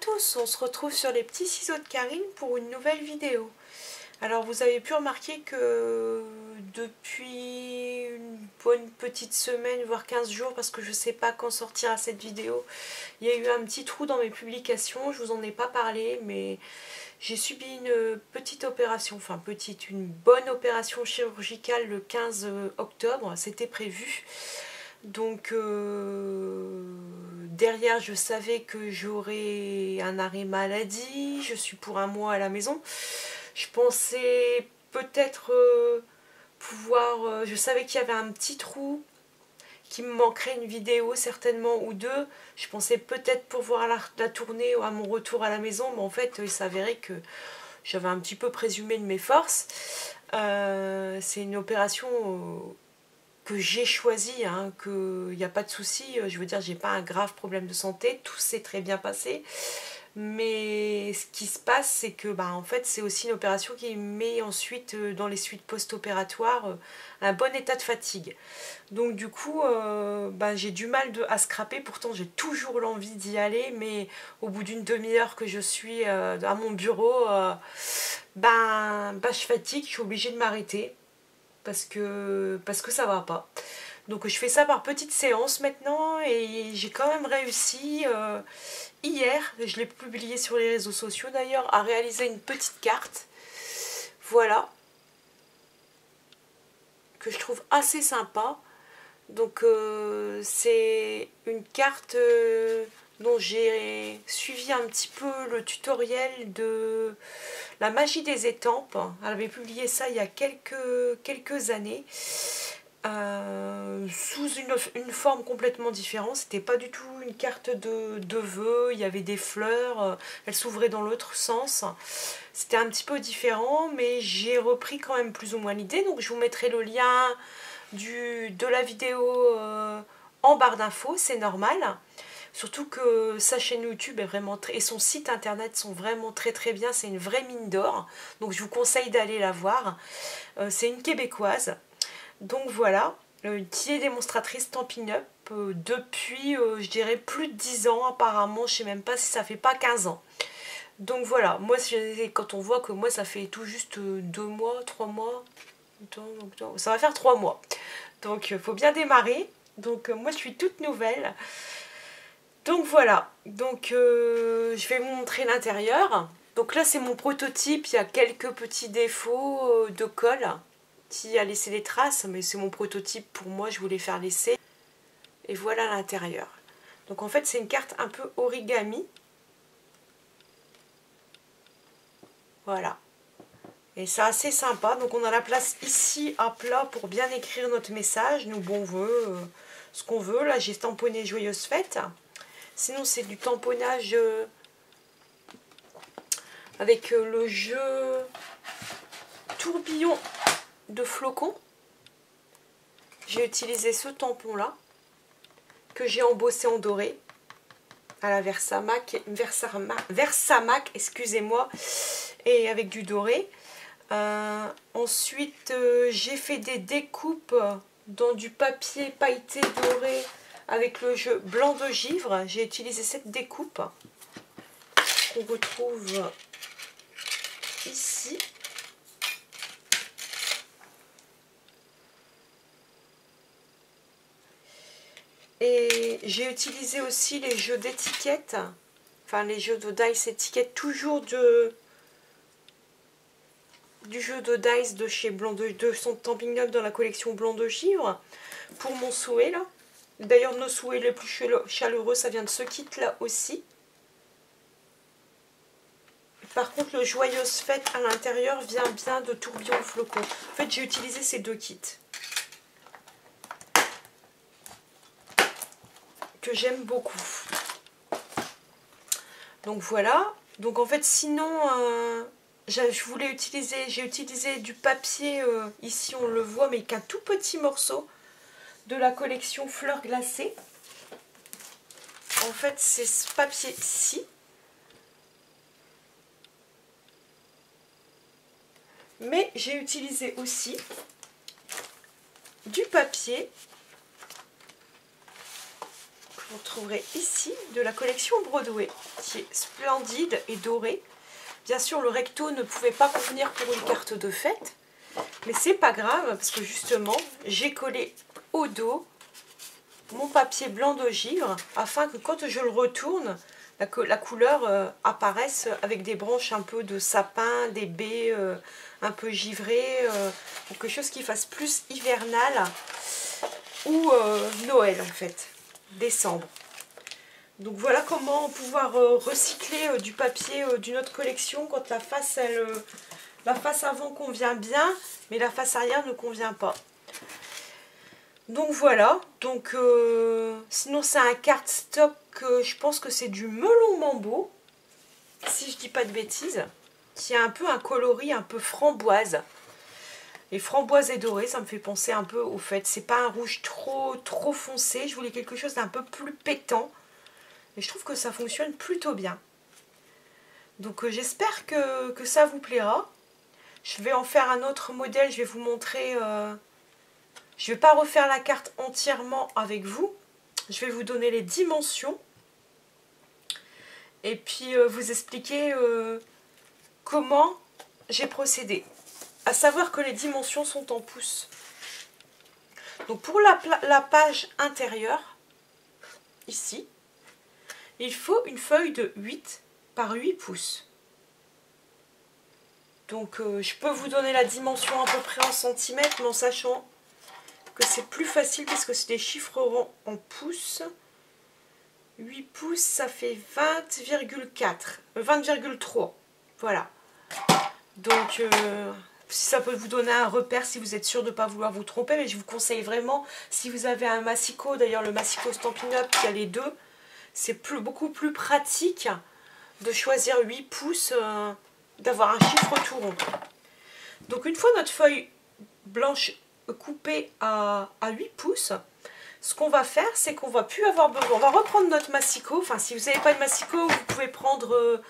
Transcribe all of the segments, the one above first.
tous, on se retrouve sur les petits ciseaux de Karine pour une nouvelle vidéo. Alors vous avez pu remarquer que depuis une bonne petite semaine, voire 15 jours, parce que je ne sais pas quand sortira cette vidéo, il y a eu un petit trou dans mes publications, je vous en ai pas parlé, mais j'ai subi une petite opération, enfin petite, une bonne opération chirurgicale le 15 octobre, c'était prévu. Donc derrière je savais que j'aurais un arrêt maladie, je suis pour un mois à la maison. Je pensais peut-être pouvoir, je savais qu'il y avait un petit trou, qu'il me manquerait une vidéo certainement ou deux. Je pensais peut-être pouvoir la tourner à mon retour à la maison, mais en fait il s'avérait que j'avais un petit peu présumé de mes forces. C'est une opération que j'ai choisi, hein, qu'il n'y a pas de souci, je veux dire, j'ai pas un grave problème de santé, tout s'est très bien passé, mais ce qui se passe, c'est que en fait, c'est aussi une opération qui met ensuite, dans les suites post-opératoires, un bon état de fatigue. Donc du coup, j'ai du mal à scraper, pourtant j'ai toujours l'envie d'y aller, mais au bout d'une demi-heure que je suis à mon bureau, je fatigue, je suis obligée de m'arrêter. Parce que ça va pas. Donc je fais ça par petites séances maintenant et j'ai quand même réussi hier, je l'ai publié sur les réseaux sociaux d'ailleurs, à réaliser une petite carte. Voilà. Que je trouve assez sympa. Donc c'est une carte dont j'ai suivi un petit peu le tutoriel de la magie des étampes. Elle avait publié ça il y a quelques années, sous une forme complètement différente. C'était pas du tout une carte de vœux, il y avait des fleurs, elle s'ouvrait dans l'autre sens. C'était un petit peu différent, mais j'ai repris quand même plus ou moins l'idée. Donc je vous mettrai le lien de la vidéo en barre d'infos, c'est normal. Surtout que sa chaîne YouTube est vraiment et son site internet sont vraiment très très bien, c'est une vraie mine d'or. Donc je vous conseille d'aller la voir. C'est une québécoise. Donc voilà, qui est démonstratrice Stampin' Up depuis, je dirais, plus de 10 ans apparemment. Je sais même pas si ça fait pas 15 ans. Donc voilà, moi quand on voit que moi ça fait tout juste 2 mois, 3 mois, ça va faire 3 mois. Donc il faut bien démarrer. Donc moi je suis toute nouvelle. Donc voilà, donc je vais vous montrer l'intérieur. Donc là c'est mon prototype, il y a quelques petits défauts de colle qui a laissé des traces, mais c'est mon prototype pour moi, je voulais faire l'essai. Et voilà l'intérieur. Donc en fait c'est une carte un peu origami. Voilà. Et c'est assez sympa. Donc on a la place ici à plat pour bien écrire notre message, nos bons voeux, ce qu'on veut. Là j'ai tamponné joyeuse fête. Sinon c'est du tamponnage avec le jeu tourbillon de flocons. J'ai utilisé ce tampon là que j'ai embossé en doré à la Versamac, excusez-moi, et avec du doré. Ensuite j'ai fait des découpes dans du papier pailleté doré avec le jeu blanc de givre. J'ai utilisé cette découpe qu'on retrouve ici. Et j'ai utilisé aussi les jeux d'étiquettes, enfin les jeux de dice étiquettes, toujours du jeu de dice de chez Blanc de son Stampin' Up dans la collection Blanc de Givre pour mon souhait là. D'ailleurs nos souhaits les plus chaleureux ça vient de ce kit là aussi. Par contre le joyeuse fête à l'intérieur vient bien de tourbillon flocon. En fait j'ai utilisé ces deux kits que j'aime beaucoup. Donc voilà. Donc en fait sinon j'ai utilisé du papier, ici on le voit, mais qu'un tout petit morceau de la collection Fleurs glacées. En fait, c'est ce papier-ci. Mais j'ai utilisé aussi du papier vous retrouverez ici de la collection Broadway, qui est splendide et dorée. Bien sûr, le recto ne pouvait pas convenir pour une carte de fête, mais c'est pas grave, parce que justement, j'ai collé au dos mon papier blanc de givre, afin que quand je le retourne, la couleur apparaisse avec des branches un peu de sapin, des baies un peu givrées, quelque chose qui fasse plus hivernal, ou Noël en fait, décembre. Donc voilà comment pouvoir recycler du papier d'une autre collection quand la face, la face avant convient bien, mais la face arrière ne convient pas. Donc voilà, donc sinon c'est un cardstock, je pense que c'est du melon mambo, si je dis pas de bêtises, qui a un peu un coloris un peu framboise. Et framboise et doré, ça me fait penser un peu au fait, c'est pas un rouge trop foncé, je voulais quelque chose d'un peu plus pétant. Et je trouve que ça fonctionne plutôt bien. Donc j'espère que ça vous plaira. Je vais en faire un autre modèle, je vais vous montrer... je ne vais pas refaire la carte entièrement avec vous. Je vais vous donner les dimensions. Et puis vous expliquer comment j'ai procédé. À savoir que les dimensions sont en pouces. Donc pour la page intérieure, ici, il faut une feuille de 8 par 8 pouces. Donc je peux vous donner la dimension à peu près en centimètres, mais en sachant que c'est plus facile parce que c'est des chiffres ronds en pouces. 8 pouces, ça fait 20,4, 20,3. Voilà. Donc si ça peut vous donner un repère, si vous êtes sûr de ne pas vouloir vous tromper, mais je vous conseille vraiment, si vous avez un massicot, d'ailleurs le massicot Stampin' Up qui a les deux, c'est beaucoup plus pratique de choisir 8 pouces, d'avoir un chiffre tout rond. Donc une fois notre feuille blanche coupée à 8 pouces, ce qu'on va faire, c'est qu'on va plus avoir besoin. On va reprendre notre massicot. Enfin, si vous n'avez pas de massicot, vous pouvez prendre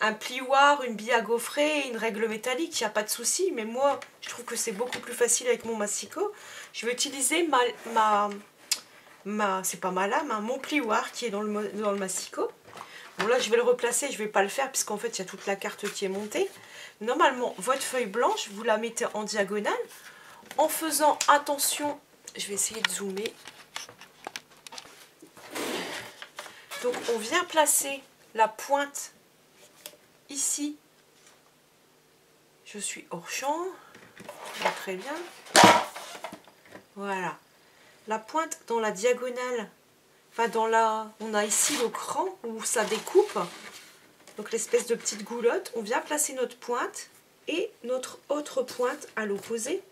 un plioir, une bille à gaufrer, une règle métallique, il n'y a pas de souci. Mais moi, je trouve que c'est beaucoup plus facile avec mon massicot. Je vais utiliser c'est pas ma lame, hein, mon plioir qui est dans le massicot. Bon là, je vais le replacer, je ne vais pas le faire puisqu'en fait, il y a toute la carte qui est montée. Normalement, votre feuille blanche, vous la mettez en diagonale en faisant attention. Je vais essayer de zoomer. Donc on vient placer la pointe ici. Je suis hors champ. Très bien. Voilà. La pointe dans la diagonale. Enfin on a ici le cran où ça découpe. Donc l'espèce de petite goulotte. On vient placer notre pointe et notre autre pointe à l'opposé.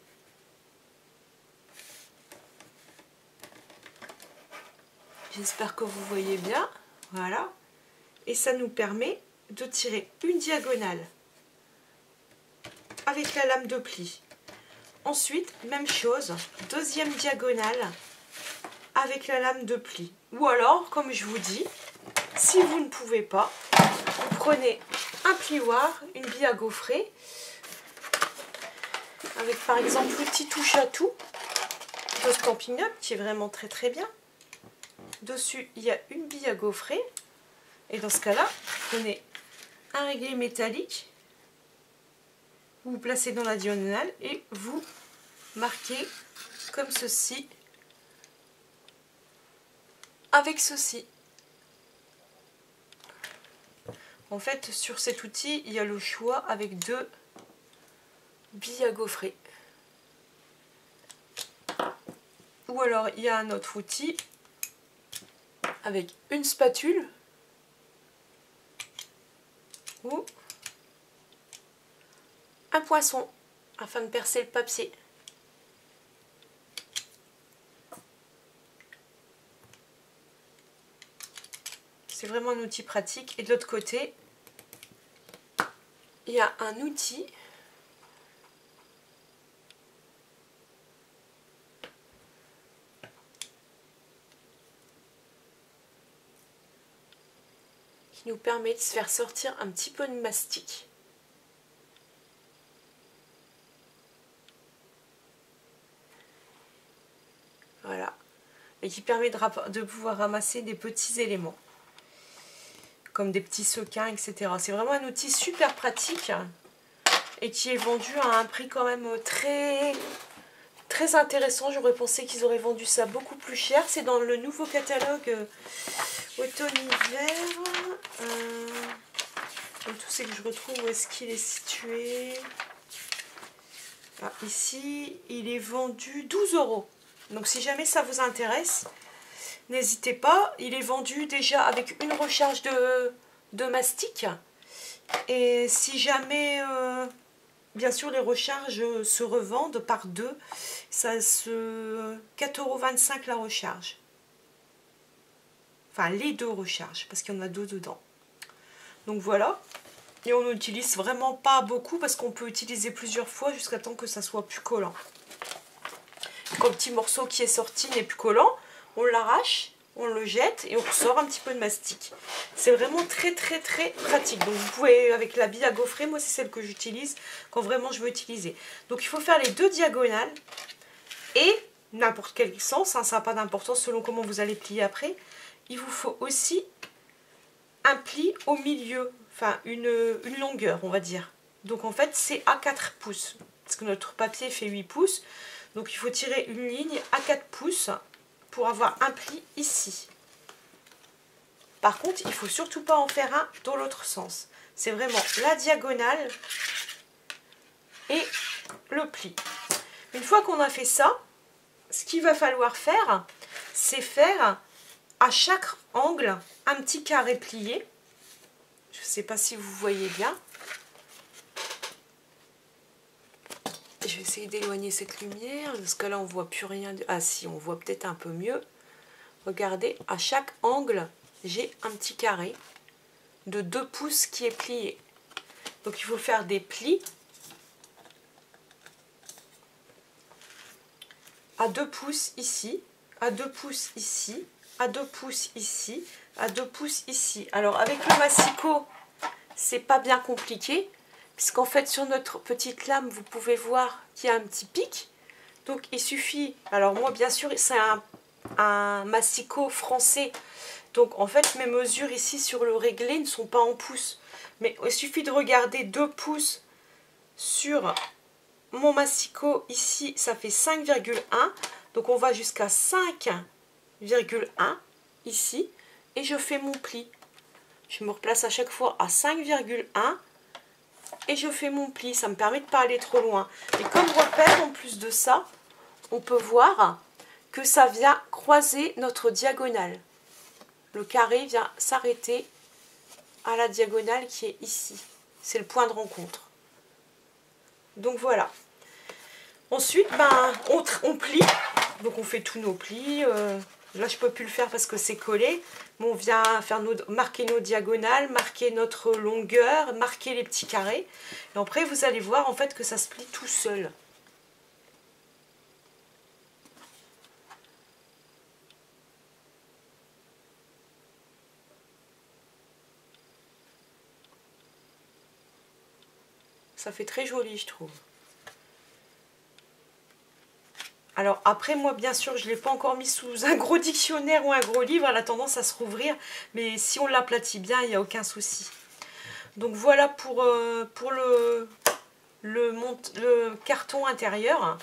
J'espère que vous voyez bien. Voilà. Et ça nous permet de tirer une diagonale avec la lame de pli. Ensuite, même chose, deuxième diagonale avec la lame de pli. Ou alors, comme je vous dis, si vous ne pouvez pas, vous prenez un plioir, une bille à gaufrer, avec par exemple l'outil touche à tout de Stampin' Up qui est vraiment très bien. Dessus, il y a une bille à gaufrer. Et dans ce cas-là, vous prenez un réglé métallique, vous vous placez dans la diagonale et vous marquez comme ceci avec ceci. En fait, sur cet outil, il y a le choix avec deux billes à gaufrer. Ou alors, il y a un autre outil avec une spatule ou un poinçon afin de percer le papier. C'est vraiment un outil pratique. Et de l'autre côté, il y a un outil qui nous permet de se faire sortir un petit peu de mastic. Voilà. et qui permet de pouvoir ramasser des petits éléments comme des petits sequins, etc. C'est vraiment un outil super pratique et qui est vendu à un prix quand même très intéressant. J'aurais pensé qu'ils auraient vendu ça beaucoup plus cher. C'est dans le nouveau catalogue automne-hiver. Le tout, c'est que je retrouve où est-ce qu'il est situé. Ah, ici, il est vendu 12 €. Donc si jamais ça vous intéresse, n'hésitez pas. Il est vendu déjà avec une recharge de mastic. Et si jamais, bien sûr, les recharges se revendent par deux, ça se 4,25 € la recharge. Enfin, les deux recharges, parce qu'il y en a deux dedans. Donc voilà. Et on n'utilise vraiment pas beaucoup parce qu'on peut utiliser plusieurs fois jusqu'à temps que ça soit plus collant. Quand le petit morceau qui est sorti n'est plus collant, on l'arrache, on le jette et on ressort un petit peu de mastic. C'est vraiment très pratique. Donc vous pouvez, avec la bille à gaufrer, moi c'est celle que j'utilise quand vraiment je veux utiliser. Donc il faut faire les deux diagonales et n'importe quel sens, hein, ça n'a pas d'importance selon comment vous allez plier après. Il vous faut aussi un pli au milieu. Enfin, une longueur, on va dire. Donc en fait, c'est à 4 pouces. Parce que notre papier fait 8 pouces. Donc il faut tirer une ligne à 4 pouces pour avoir un pli ici. Par contre, il ne faut surtout pas en faire un dans l'autre sens. C'est vraiment la diagonale et le pli. Une fois qu'on a fait ça, ce qu'il va falloir faire, c'est faire à chaque angle un petit carré plié. Je ne sais pas si vous voyez bien. Je vais essayer d'éloigner cette lumière, parce que là on ne voit plus rien. Ah si, on voit peut-être un peu mieux. Regardez, à chaque angle, j'ai un petit carré de 2 pouces qui est plié. Donc il faut faire des plis à 2 pouces ici, à 2 pouces ici, à 2 pouces ici, à 2 pouces ici. Alors avec le massicot, c'est pas bien compliqué, puisqu'en fait sur notre petite lame, vous pouvez voir qu'il y a un petit pic. Donc il suffit, alors moi bien sûr c'est un massicot français, donc en fait mes mesures ici sur le réglé ne sont pas en pouces. Mais il suffit de regarder 2 pouces sur mon massicot ici, ça fait 5,1. Donc on va jusqu'à 5,1 ici et je fais mon pli. Je me replace à chaque fois à 5,1 et je fais mon pli. Ça me permet de ne pas aller trop loin. Et comme repère, en plus de ça, on peut voir que ça vient croiser notre diagonale. Le carré vient s'arrêter à la diagonale qui est ici. C'est le point de rencontre. Donc voilà. Ensuite, on plie. Donc on fait tous nos plis. Là, je ne peux plus le faire parce que c'est collé. Mais on vient faire marquer nos diagonales, marquer notre longueur, marquer les petits carrés. Et après, vous allez voir en fait que ça se plie tout seul. Ça fait très joli, je trouve. Alors après, moi, bien sûr, je ne l'ai pas encore mis sous un gros dictionnaire ou un gros livre. Elle a tendance à se rouvrir. Mais si on l'aplatit bien, il n'y a aucun souci. Donc voilà pour le carton intérieur.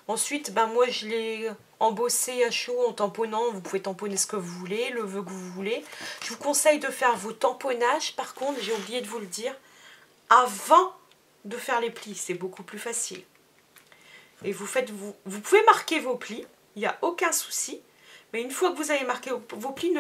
Ensuite, moi, je l'ai embossé à chaud en tamponnant. Vous pouvez tamponner ce que vous voulez, le vœu que vous voulez. Je vous conseille de faire vos tamponnages. Par contre, j'ai oublié de vous le dire, avant de faire les plis. C'est beaucoup plus facile. Et vous pouvez marquer vos plis, il n'y a aucun souci. Mais une fois que vous avez marqué vos plis,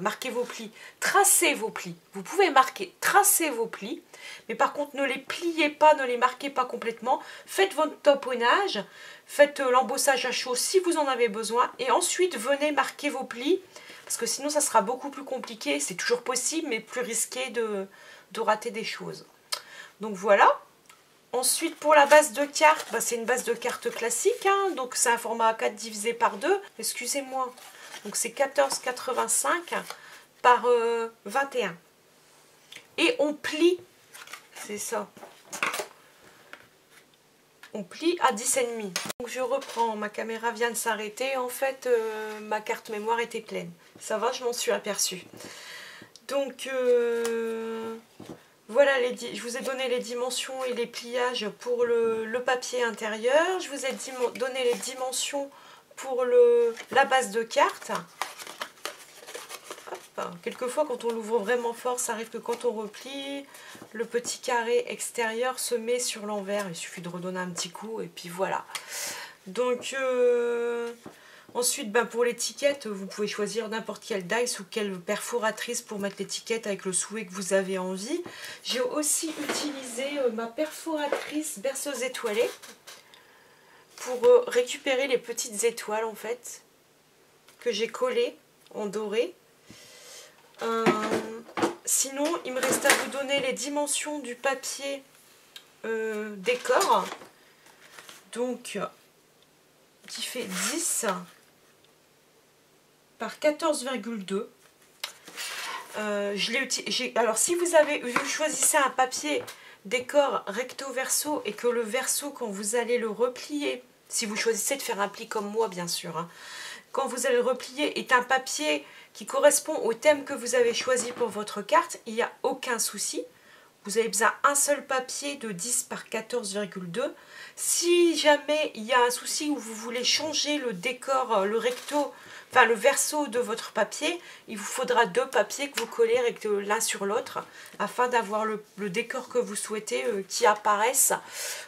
marquez vos plis, tracez vos plis. Vous pouvez marquer, tracer vos plis, mais par contre ne les pliez pas, ne les marquez pas complètement. Faites votre tamponnage, faites l'embossage à chaud si vous en avez besoin, et ensuite venez marquer vos plis, parce que sinon ça sera beaucoup plus compliqué. C'est toujours possible, mais plus risqué de rater des choses. Donc voilà. Ensuite, pour la base de carte, c'est une base de carte classique, hein, donc c'est un format A4 divisé par 2, excusez-moi. Donc c'est 14,85 par 21. Et on plie, c'est ça. on plie à 10,5. Donc je reprends, ma caméra vient de s'arrêter, en fait ma carte mémoire était pleine. Ça va, je m'en suis aperçue. Donc voilà, je vous ai donné les dimensions et les pliages pour le papier intérieur. Je vous ai donné les dimensions pour la base de carte. Hop. Quelquefois, quand on l'ouvre vraiment fort, ça arrive que quand on replie, le petit carré extérieur se met sur l'envers. Il suffit de redonner un petit coup et puis voilà. Donc ensuite, pour l'étiquette, vous pouvez choisir n'importe quelle dice ou quelle perforatrice pour mettre l'étiquette avec le souhait que vous avez envie. J'ai aussi utilisé ma perforatrice berceuse étoilée pour récupérer les petites étoiles en fait que j'ai collées en doré. Sinon, il me reste à vous donner les dimensions du papier décor. Donc, qui fait 10 par 14,2. Alors si vous choisissez un papier décor recto verso et que le verso, quand vous allez le replier, si vous choisissez de faire un pli comme moi bien sûr, hein, quand vous allez le replier est un papier qui correspond au thème que vous avez choisi pour votre carte, il n'y a aucun souci. Vous avez besoin d'un seul papier de 10 par 14,2. Si jamais il y a un souci où vous voulez changer le décor, le recto, enfin le verso de votre papier, il vous faudra 2 papiers que vous collez l'un sur l'autre afin d'avoir le décor que vous souhaitez qui apparaisse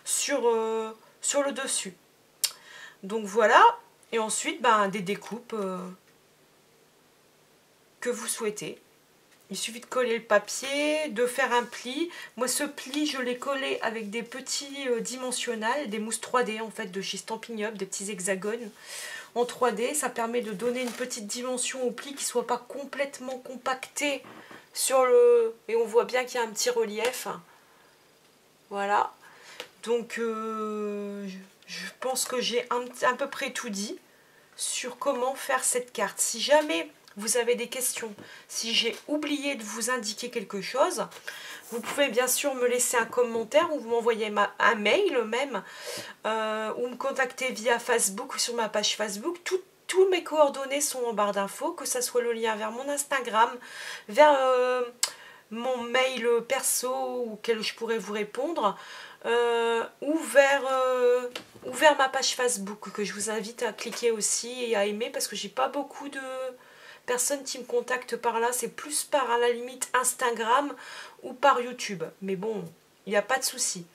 sur le dessus. Donc voilà, et ensuite des découpes que vous souhaitez. Il suffit de coller le papier, de faire un pli. Moi, ce pli, je l'ai collé avec des petits dimensionnels, des mousses 3D en fait de chez Stampin' Up, des petits hexagones en 3D. Ça permet de donner une petite dimension au pli qui ne soit pas complètement compacté sur le... Et on voit bien qu'il y a un petit relief. Voilà. Donc, je pense que j'ai à peu près tout dit sur comment faire cette carte. Si jamais vous avez des questions, si j'ai oublié de vous indiquer quelque chose, vous pouvez bien sûr me laisser un commentaire ou vous m'envoyez un mail même, ou me contacter via Facebook ou sur ma page Facebook. Tous mes coordonnées sont en barre d'infos, que ce soit le lien vers mon Instagram, vers mon mail perso auquel je pourrais vous répondre, ou vers ma page Facebook que je vous invite à cliquer aussi et à aimer, parce que j'ai pas beaucoup de personnes qui me contactent par là, c'est plus par à la limite Instagram ou par YouTube, mais bon, il n'y a pas de souci.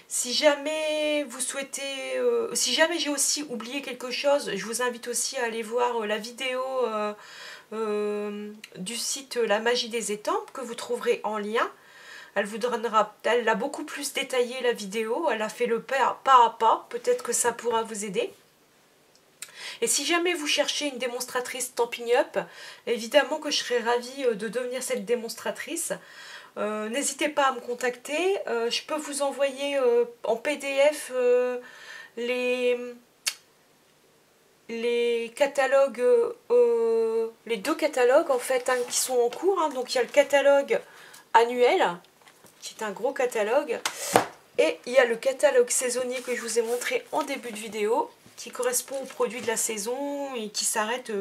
Si jamais vous souhaitez, si jamais j'ai aussi oublié quelque chose, je vous invite aussi à aller voir la vidéo du site La Magie des Étampes que vous trouverez en lien. Elle vous donnera, elle a beaucoup plus détaillé la vidéo, elle a fait le pas à pas, peut-être que ça pourra vous aider. Et si jamais vous cherchez une démonstratrice Stampin' Up, évidemment que je serais ravie de devenir cette démonstratrice. N'hésitez pas à me contacter, je peux vous envoyer en PDF les catalogues, les 2 catalogues en fait qui sont en cours, hein. Donc il y a le catalogue annuel, qui est un gros catalogue, et il y a le catalogue saisonnier que je vous ai montré en début de vidéo, qui correspond aux produits de la saison et qui s'arrête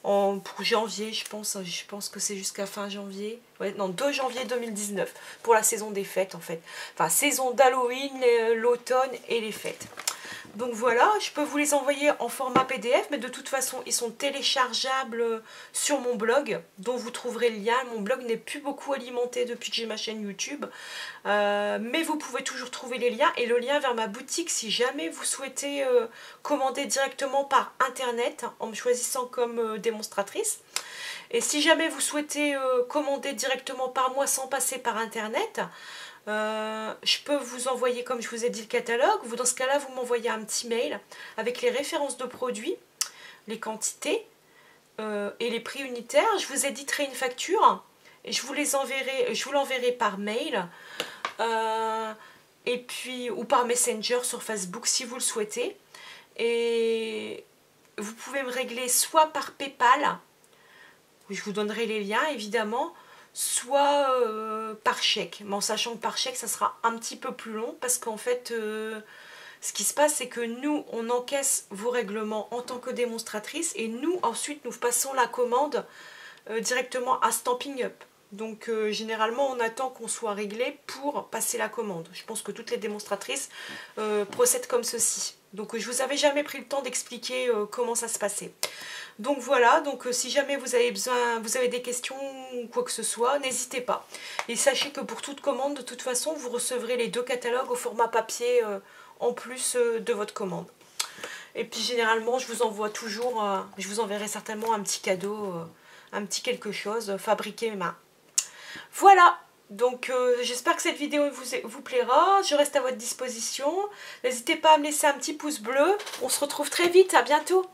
pour janvier, je pense que c'est jusqu'à fin janvier, ouais, non, 2 janvier 2019, pour la saison des fêtes en fait, enfin saison d'Halloween, l'automne et les fêtes. Donc voilà, je peux vous les envoyer en format PDF, mais de toute façon, ils sont téléchargeables sur mon blog, dont vous trouverez le lien. Mon blog n'est plus beaucoup alimenté depuis que j'ai ma chaîne YouTube, mais vous pouvez toujours trouver les liens et le lien vers ma boutique si jamais vous souhaitez commander directement par Internet en me choisissant comme démonstratrice. Et si jamais vous souhaitez commander directement par moi sans passer par Internet, je peux vous envoyer, comme je vous ai dit, le catalogue. Dans ce cas-là, vous m'envoyez un petit mail avec les références de produits, les quantités et les prix unitaires. Je vous éditerai une facture et je vous l'enverrai par mail et puis ou par Messenger sur Facebook si vous le souhaitez. Et vous pouvez me régler soit par PayPal, je vous donnerai les liens évidemment, soit par chèque, mais en sachant que par chèque ça sera un petit peu plus long parce qu'en fait Ce qui se passe, c'est que nous, on encaisse vos règlements en tant que démonstratrice et nous, ensuite, nous passons la commande directement à Stampin' Up. Donc généralement on attend qu'on soit réglé pour passer la commande. Je pense que toutes les démonstratrices procèdent comme ceci. Donc je vous avais jamais pris le temps d'expliquer comment ça se passait. Donc voilà, donc si jamais vous avez des questions ou quoi que ce soit, n'hésitez pas. Et sachez que pour toute commande, de toute façon, vous recevrez les 2 catalogues au format papier en plus de votre commande. Et puis généralement je vous envoie toujours, je vous enverrai certainement un petit cadeau, un petit quelque chose fabriqué main. Voilà, donc j'espère que cette vidéo vous plaira, je reste à votre disposition. N'hésitez pas à me laisser un petit pouce bleu, on se retrouve très vite, à bientôt.